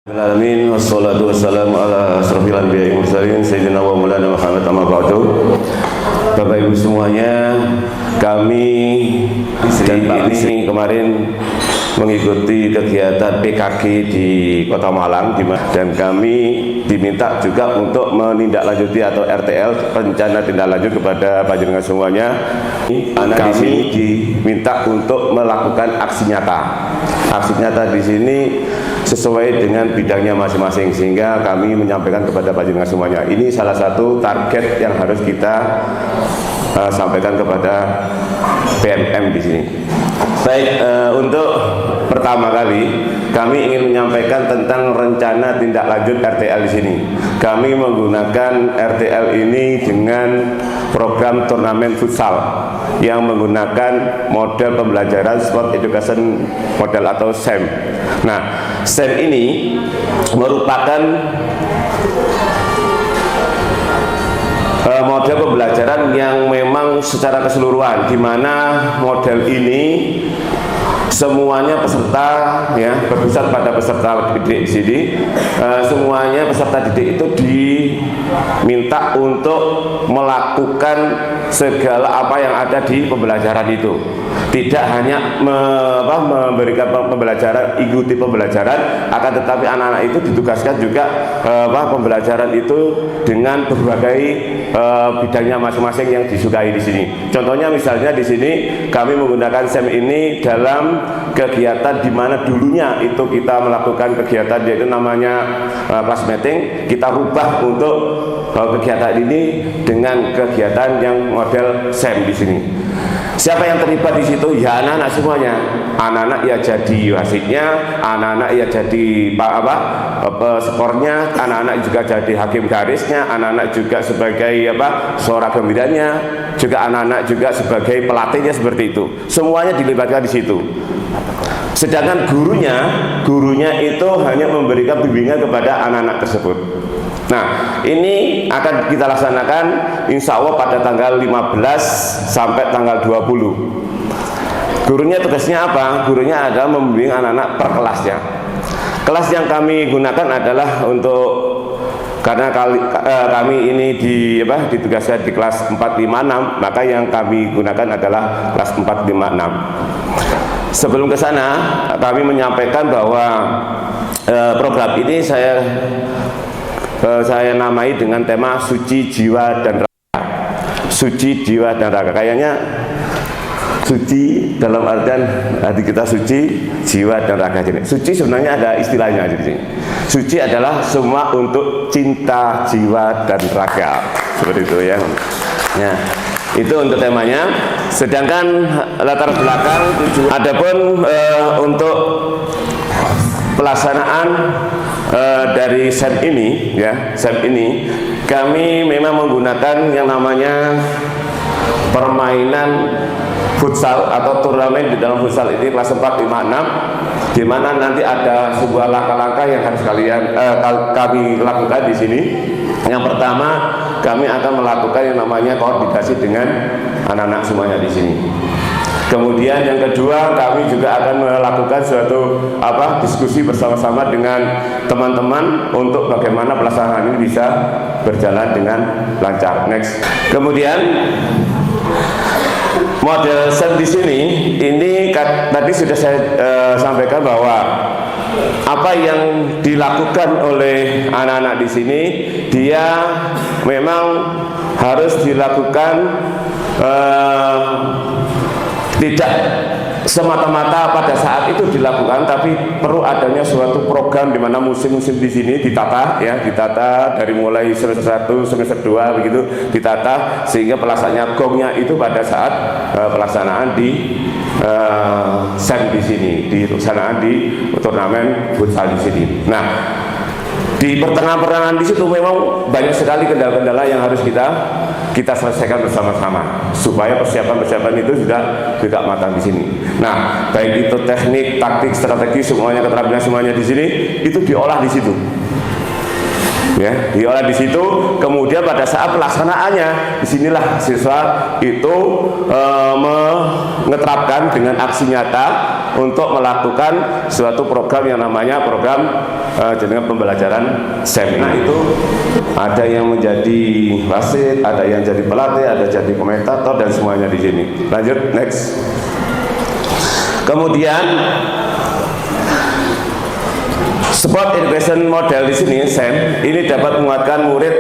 Alamin wassalatu wassalamu ala asrofil anbiya'i mursalin sayyidina wa maulana Muhammad amma ba'du. Bapak Ibu semuanya, kami dan Pak ini kemarin mengikuti kegiatan PKG di Kota Malang dan kami diminta juga untuk menindaklanjuti atau RTL, rencana tindak lanjut kepada panjenengan semuanya. Anak di sini diminta untuk melakukan aksi nyata. Aksi nyata di sini sesuai dengan bidangnya masing-masing, sehingga kami menyampaikan kepada panjenengan semuanya. Ini salah satu target yang harus kita sampaikan kepada PMM di sini. Baik, untuk pertama kali kami ingin menyampaikan tentang rencana tindak lanjut RTL di sini. Kami menggunakan RTL ini dengan program turnamen futsal yang menggunakan model pembelajaran Sport Education Model atau SEM. Nah, SEM ini merupakan model pembelajaran yang memang secara keseluruhan, di mana model ini semuanya peserta ya berpusat pada peserta didik di sini. Semuanya peserta didik itu diminta untuk melakukan segala apa yang ada di pembelajaran itu. Tidak hanya memberikan pembelajaran, ikuti pembelajaran, akan tetapi anak-anak itu ditugaskan juga pembelajaran itu dengan berbagai bidangnya masing-masing yang disukai di sini. Contohnya misalnya di sini kami menggunakan SEM ini dalam kegiatan di mana dulunya itu kita melakukan kegiatan yaitu namanya class meeting, kita rubah untuk kegiatan ini dengan kegiatan yang model SEM di sini. Siapa yang terlibat di situ? Ya anak-anak semuanya. Anak-anak ya jadi wasitnya, anak-anak ya jadi skornya, anak-anak juga jadi hakim garisnya, anak-anak juga sebagai suara gembiranya, juga anak-anak juga sebagai pelatihnya, seperti itu. Semuanya dilibatkan di situ. Sedangkan gurunya itu hanya memberikan bimbingan kepada anak-anak tersebut. Nah, ini akan kita laksanakan insya Allah pada tanggal 15 sampai tanggal 20. Gurunya tugasnya apa? Gurunya adalah membimbing anak-anak per kelasnya. Kelas yang kami gunakan adalah karena kami ini ditugaskan di kelas 456, maka yang kami gunakan adalah kelas 456. Sebelum ke sana, kami menyampaikan bahwa program ini saya namai dengan tema suci jiwa dan raga. Suci jiwa dan raga, kayaknya suci dalam artian hati kita suci, jiwa dan raga. Suci sebenarnya ada istilahnya di sini. Suci adalah semua untuk cinta, jiwa dan raga, seperti itu ya. Ya, itu untuk temanya. Sedangkan latar belakang adapun untuk pelaksanaan dari SEM ini ya, SEM ini kami memang menggunakan yang namanya permainan futsal atau turnamen di dalam futsal ini kelas 456, di mana nanti ada sebuah langkah-langkah yang harus kami lakukan di sini. Yang pertama, kami akan melakukan yang namanya koordinasi dengan anak-anak semuanya di sini. Kemudian yang kedua, kami juga akan melakukan suatu diskusi bersama-sama dengan teman-teman untuk bagaimana pelaksanaan ini bisa berjalan dengan lancar. Next. Kemudian model SEM di sini ini tadi sudah saya sampaikan bahwa apa yang dilakukan oleh anak-anak di sini dia memang harus dilakukan tidak semata-mata pada saat itu dilakukan, tapi perlu adanya suatu program di mana musim-musim di sini ditata dari mulai semester 1, semester 2 begitu ditata, sehingga pelaksanaan gongnya itu pada saat pelaksanaan di SEM di sini, di pelaksanaan di turnamen futsal di sini. Nah, di pertengahan-pertengahan di situ memang banyak sekali kendala-kendala yang harus kita selesaikan bersama-sama supaya persiapan itu juga matang di sini. Nah, baik itu teknik, taktik, strategi, semuanya, keterampilan semuanya di sini itu diolah di situ. ya, diolah di situ. Kemudian pada saat pelaksanaannya, disinilah siswa itu mengeterapkan dengan aksi nyata untuk melakukan suatu program yang namanya program jenengan pembelajaran SEM. Nah, itu ada yang menjadi wasit, ada yang jadi pelatih, ada jadi komentator, dan semuanya di sini. Lanjut, next. Kemudian Sport Education Model di sini SEM ini dapat menguatkan murid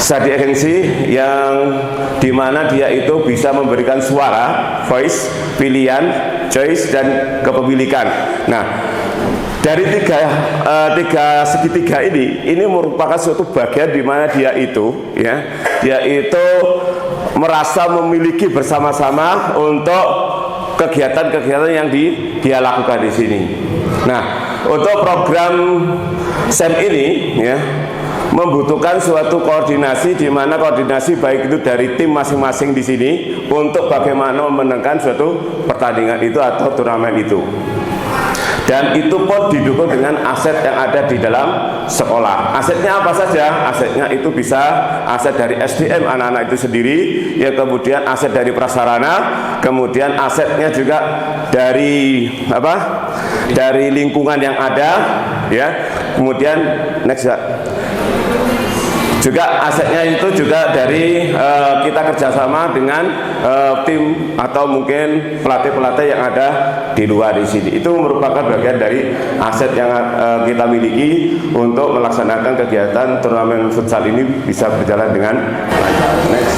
study agency yang dimana dia itu bisa memberikan suara, voice, pilihan, choice, dan kepemilikan. Nah, dari tiga segitiga ini merupakan suatu bagian di mana dia itu merasa memiliki bersama-sama untuk kegiatan-kegiatan yang dia lakukan di sini. Nah, untuk program SEM ini membutuhkan suatu koordinasi, di mana koordinasi baik itu dari tim masing-masing di sini untuk bagaimana memenangkan suatu pertandingan itu atau turnamen itu. Dan itu pun didukung dengan aset yang ada di dalam sekolah. Asetnya apa saja? Asetnya itu bisa aset dari SDM anak-anak itu sendiri, yang kemudian aset dari prasarana, kemudian asetnya juga dari dari lingkungan yang ada, ya. Kemudian next ya. Juga asetnya itu juga dari kita kerjasama dengan tim atau mungkin pelatih-pelatih yang ada di luar di sini. Itu merupakan bagian dari aset yang kita miliki untuk melaksanakan kegiatan turnamen futsal ini bisa berjalan dengan lancar.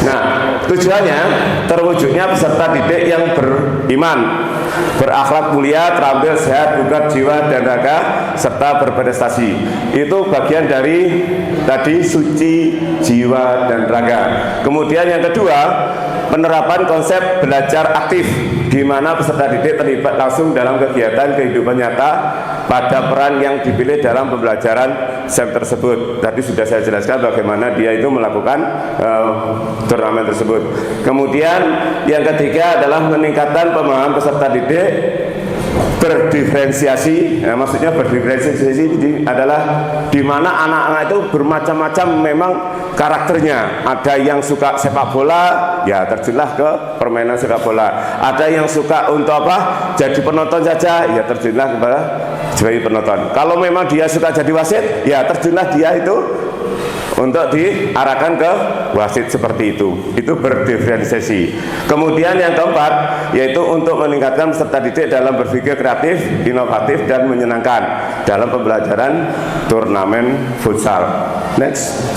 Nah, tujuannya terwujudnya peserta didik yang beriman, berakhlak mulia, terampil, sehat, bugar jiwa dan raga, serta berprestasi. Itu bagian dari tadi suci jiwa dan raga. Kemudian yang kedua, penerapan konsep belajar aktif, di mana peserta didik terlibat langsung dalam kegiatan kehidupan nyata pada peran yang dipilih dalam pembelajaran SEM tersebut. Tadi sudah saya jelaskan bagaimana dia itu melakukan turnamen tersebut. Kemudian yang ketiga adalah meningkatkan pemahaman peserta didik berdiferensiasi. Nah, maksudnya berdiferensiasi adalah di mana anak-anak itu bermacam-macam memang karakternya. Ada yang suka sepak bola, ya terjunlah ke permainan sepak bola. Ada yang suka untuk jadi penonton saja, ya terjunlah kepada jadi penonton. Kalau memang dia suka jadi wasit, ya terjunlah dia itu untuk diarahkan ke wasit seperti itu. Itu berdiferensiasi. Kemudian yang keempat, yaitu untuk meningkatkan peserta didik dalam berpikir kreatif, inovatif, dan menyenangkan dalam pembelajaran turnamen futsal. Next.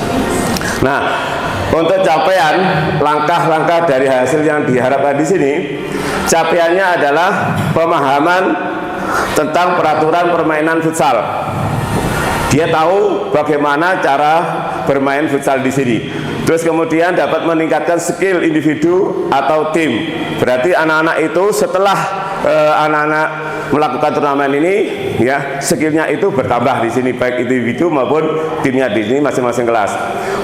Nah, untuk capaian langkah-langkah dari hasil yang diharapkan di sini, capaiannya adalah pemahaman tentang peraturan permainan futsal. Dia tahu bagaimana cara bermain futsal di sini. Terus kemudian dapat meningkatkan skill individu atau tim. Berarti anak-anak itu setelah anak-anak melakukan turnamen ini, ya skillnya itu bertambah di sini, baik individu maupun timnya di sini masing-masing kelas.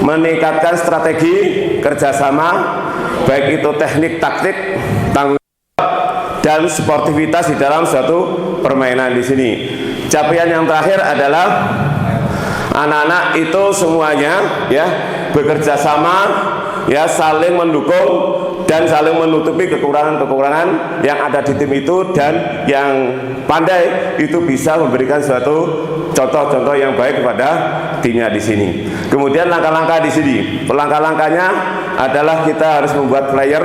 Meningkatkan strategi kerjasama, baik itu teknik, taktik, tanggung jawab, dan sportivitas di dalam suatu permainan di sini. Capaian yang terakhir adalah anak-anak itu semuanya bekerja sama, saling mendukung dan saling menutupi kekurangan-kekurangan yang ada di tim itu, dan yang pandai itu bisa memberikan suatu contoh-contoh yang baik kepada timnya di sini. Kemudian langkah-langkah di sini, langkah-langkahnya adalah kita harus membuat flyer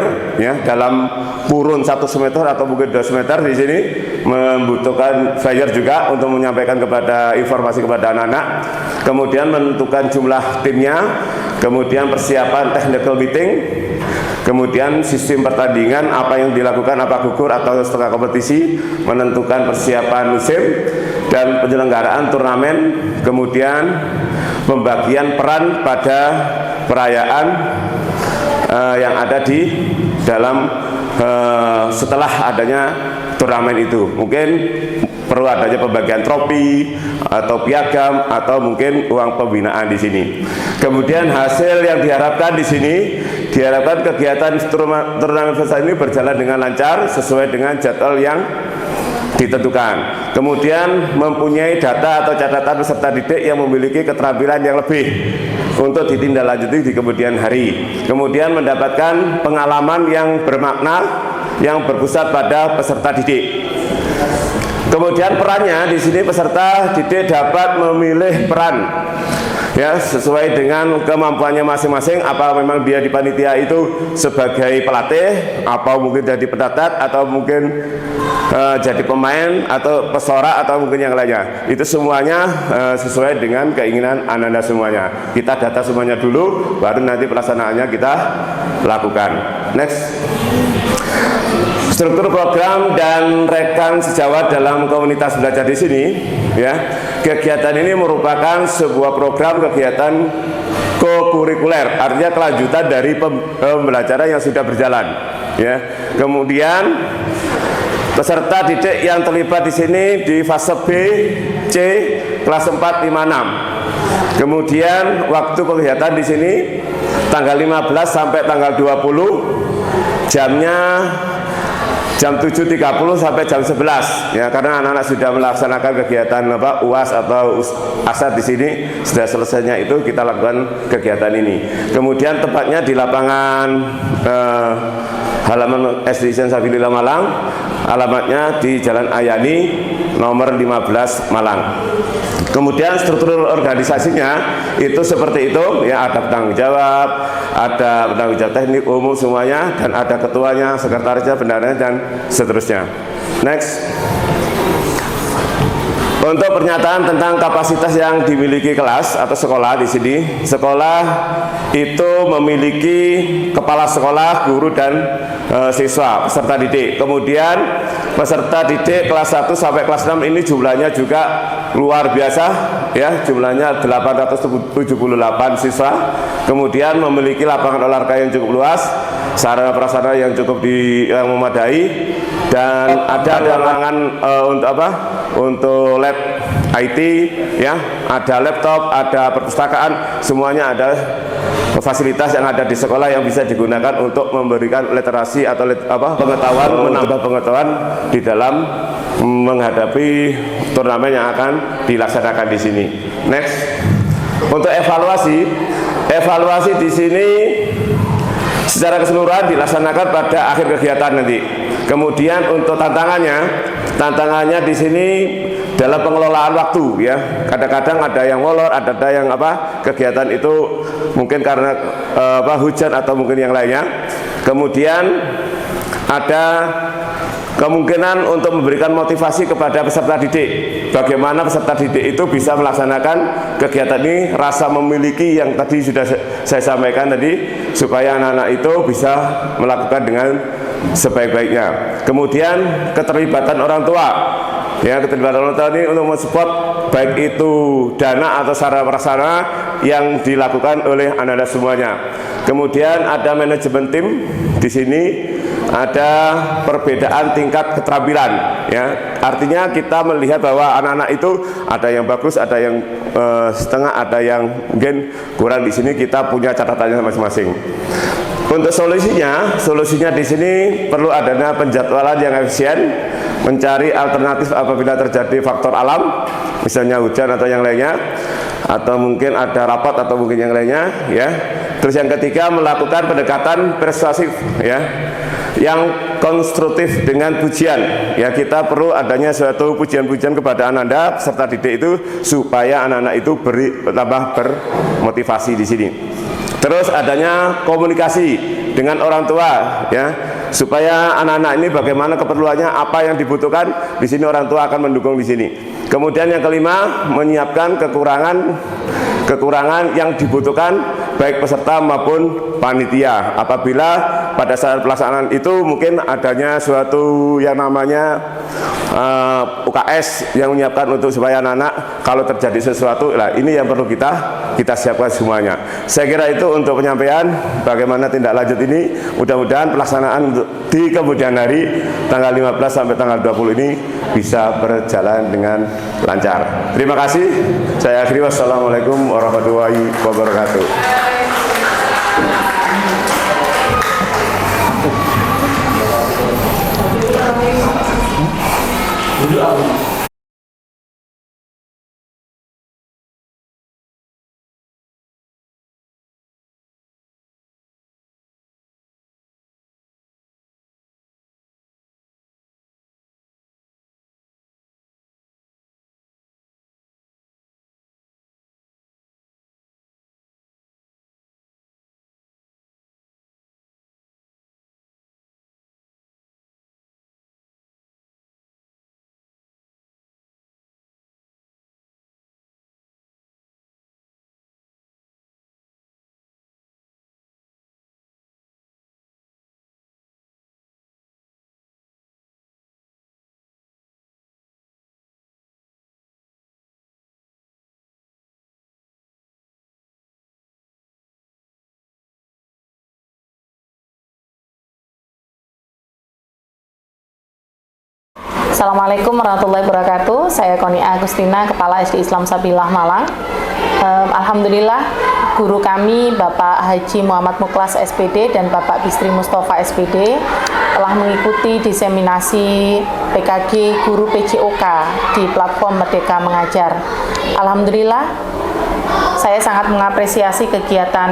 dalam kurun 1 semester atau mungkin 2 semester di sini, membutuhkan flyer juga untuk menyampaikan kepada informasi kepada anak-anak. Kemudian menentukan jumlah timnya, kemudian persiapan technical meeting, kemudian sistem pertandingan, apa yang dilakukan, apa gugur atau setengah kompetisi, menentukan persiapan musim dan penyelenggaraan turnamen, kemudian pembagian peran pada perayaan yang ada di dalam setelah adanya turnamen itu. Mungkin perlu adanya pembagian trofi atau piagam atau mungkin uang pembinaan di sini. Kemudian hasil yang diharapkan di sini, diharapkan kegiatan turnamen futsal ini berjalan dengan lancar sesuai dengan jadwal yang ditentukan. Kemudian mempunyai data atau catatan peserta didik yang memiliki keterampilan yang lebih untuk ditindaklanjuti di kemudian hari. Kemudian mendapatkan pengalaman yang bermakna yang berpusat pada peserta didik. Kemudian perannya di sini peserta didik dapat memilih peran ya sesuai dengan kemampuannya masing-masing, apa memang dia di panitia itu sebagai pelatih, apa mungkin jadi pendatat, atau mungkin jadi pemain atau pesora atau mungkin yang lainnya. Itu semuanya sesuai dengan keinginan Anda semuanya. Kita data semuanya dulu, baru nanti pelaksanaannya kita lakukan. Next. Struktur program dan rekan sejawat dalam komunitas belajar di sini, ya. Kegiatan ini merupakan sebuah program kegiatan kokurikuler, artinya kelanjutan dari pembelajaran yang sudah berjalan, ya. Kemudian peserta didik yang terlibat di sini di fase B, C, kelas 4, 5, 6. Kemudian waktu kegiatan di sini tanggal 15 sampai tanggal 20, jamnya jam 7.30 sampai jam 11 ya, karena anak-anak sudah melaksanakan kegiatan UAS atau ASAT di sini, sudah selesainya itu kita lakukan kegiatan ini. Kemudian tempatnya di lapangan halaman SD Sabilillah Malang, alamatnya di Jalan Ayani nomor 15 Malang. Kemudian struktur organisasinya itu seperti itu ya, ada penanggung jawab, ada penanggung jawab teknik umum semuanya, dan ada ketuanya, sekretarisnya, bendaharanya, dan seterusnya. Next. Untuk pernyataan tentang kapasitas yang dimiliki kelas atau sekolah di sini, sekolah itu memiliki kepala sekolah, guru, dan siswa, peserta didik. Kemudian peserta didik kelas 1 sampai kelas 6 ini jumlahnya juga luar biasa ya, jumlahnya 878 siswa. Kemudian memiliki lapangan olahraga yang cukup luas, sarana prasarana yang cukup yang memadai, dan ada ruangan untuk apa? Untuk lab IT ya, ada laptop, ada perpustakaan, semuanya ada fasilitas yang ada di sekolah yang bisa digunakan untuk memberikan literasi atau pengetahuan, menambah pengetahuan di dalam menghadapi turnamen yang akan dilaksanakan di sini. Next. Untuk evaluasi di sini secara keseluruhan dilaksanakan pada akhir kegiatan nanti. Kemudian untuk tantangannya di sini dalam pengelolaan waktu ya. Kadang-kadang ada yang molor, ada yang kegiatan itu mungkin karena hujan atau mungkin yang lainnya. Kemudian ada kemungkinan untuk memberikan motivasi kepada peserta didik. Bagaimana peserta didik itu bisa melaksanakan kegiatan ini, rasa memiliki yang tadi sudah saya sampaikan tadi, supaya anak-anak itu bisa melakukan dengan sebaik-baiknya. Kemudian keterlibatan orang tua. Ya, keterlibatan orang tua ini untuk mensupport baik itu dana atau sarana prasarana yang dilakukan oleh anak-anak semuanya. Kemudian ada manajemen tim di sini, ada perbedaan tingkat keterampilan ya. Artinya kita melihat bahwa anak-anak itu ada yang bagus, ada yang setengah, ada yang mungkin kurang. Di sini kita punya catatannya masing-masing. Untuk solusinya di sini perlu adanya penjadwalan yang efisien, mencari alternatif apabila terjadi faktor alam, misalnya hujan atau yang lainnya, atau mungkin ada rapat atau mungkin yang lainnya ya. Terus yang ketiga, melakukan pendekatan persuasif ya, yang konstruktif dengan pujian ya. Kita perlu adanya suatu pujian-pujian kepada anak-anak peserta didik itu supaya anak-anak itu tambah bermotivasi di sini. Terus adanya komunikasi dengan orang tua ya, supaya anak-anak ini bagaimana keperluannya, apa yang dibutuhkan, di sini orang tua akan mendukung di sini. Kemudian yang kelima, menyiapkan kekurangan yang dibutuhkan baik peserta maupun panitia. Apabila pada saat pelaksanaan itu mungkin adanya suatu yang namanya UKS yang menyiapkan untuk supaya anak-anak kalau terjadi sesuatu, lah ini yang perlu kita siapkan semuanya. Saya kira itu untuk penyampaian bagaimana tindak lanjut ini. Mudah-mudahan pelaksanaan di kemudian hari tanggal 15 sampai tanggal 20 ini bisa berjalan dengan lancar. Terima kasih. Saya akhiri. Wassalamualaikum warahmatullahi wabarakatuh. Assalamualaikum warahmatullahi wabarakatuh. Saya Koni Agustina, Kepala SD Islam Sabilah Malang. Alhamdulillah, guru kami Bapak Haji Muhammad Muklas SPD dan Bapak Bisri Mustafa SPD telah mengikuti diseminasi PKG Guru PJOK di platform Merdeka Mengajar. Alhamdulillah, saya sangat mengapresiasi kegiatan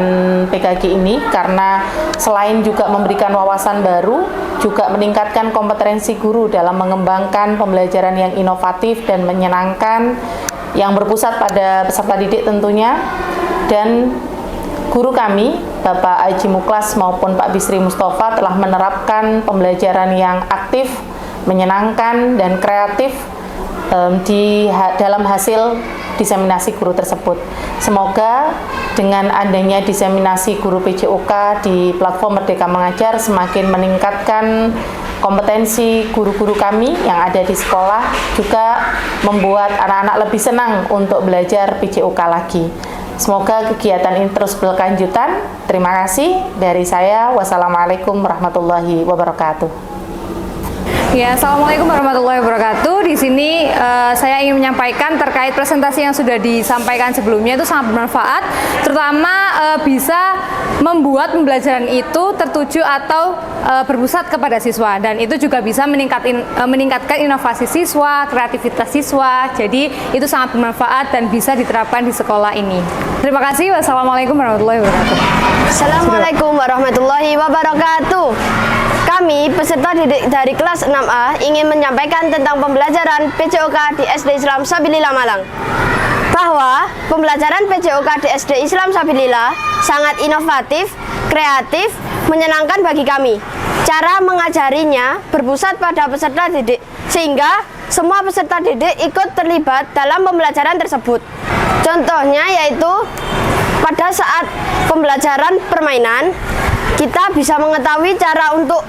PKG ini karena selain juga memberikan wawasan baru, juga meningkatkan kompetensi guru dalam mengembangkan pembelajaran yang inovatif dan menyenangkan yang berpusat pada peserta didik tentunya. Dan guru kami, Bapak Haji Muklas maupun Pak Bisri Mustafa telah menerapkan pembelajaran yang aktif, menyenangkan, dan kreatif dalam hasil diseminasi guru tersebut. Semoga dengan adanya diseminasi guru PJOK di platform Merdeka Mengajar semakin meningkatkan kompetensi guru-guru kami yang ada di sekolah, juga membuat anak-anak lebih senang untuk belajar PJOK lagi. Semoga kegiatan ini terus berkelanjutan. Terima kasih dari saya. Wassalamualaikum warahmatullahi wabarakatuh. Ya, Assalamualaikum warahmatullahi wabarakatuh. Di sini saya ingin menyampaikan terkait presentasi yang sudah disampaikan sebelumnya, itu sangat bermanfaat, terutama bisa membuat pembelajaran itu tertuju atau berpusat kepada siswa, dan itu juga bisa meningkatkan inovasi siswa, kreativitas siswa. Jadi itu sangat bermanfaat dan bisa diterapkan di sekolah ini. Terima kasih. Wassalamualaikum warahmatullahi wabarakatuh. Assalamualaikum warahmatullahi wabarakatuh. Kami peserta didik dari kelas 6A ingin menyampaikan tentang pembelajaran PJOK di SD Islam Sabilillah Malang. Bahwa pembelajaran PJOK di SD Islam Sabilillah sangat inovatif, kreatif, menyenangkan bagi kami. Cara mengajarinya berpusat pada peserta didik, sehingga semua peserta didik ikut terlibat dalam pembelajaran tersebut. Contohnya yaitu pada saat pembelajaran permainan, kita bisa mengetahui cara untuk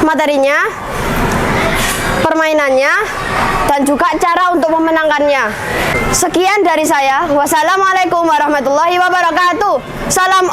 materinya, permainannya, dan juga cara untuk memenangkannya. Sekian dari saya. Wassalamualaikum warahmatullahi wabarakatuh. Salam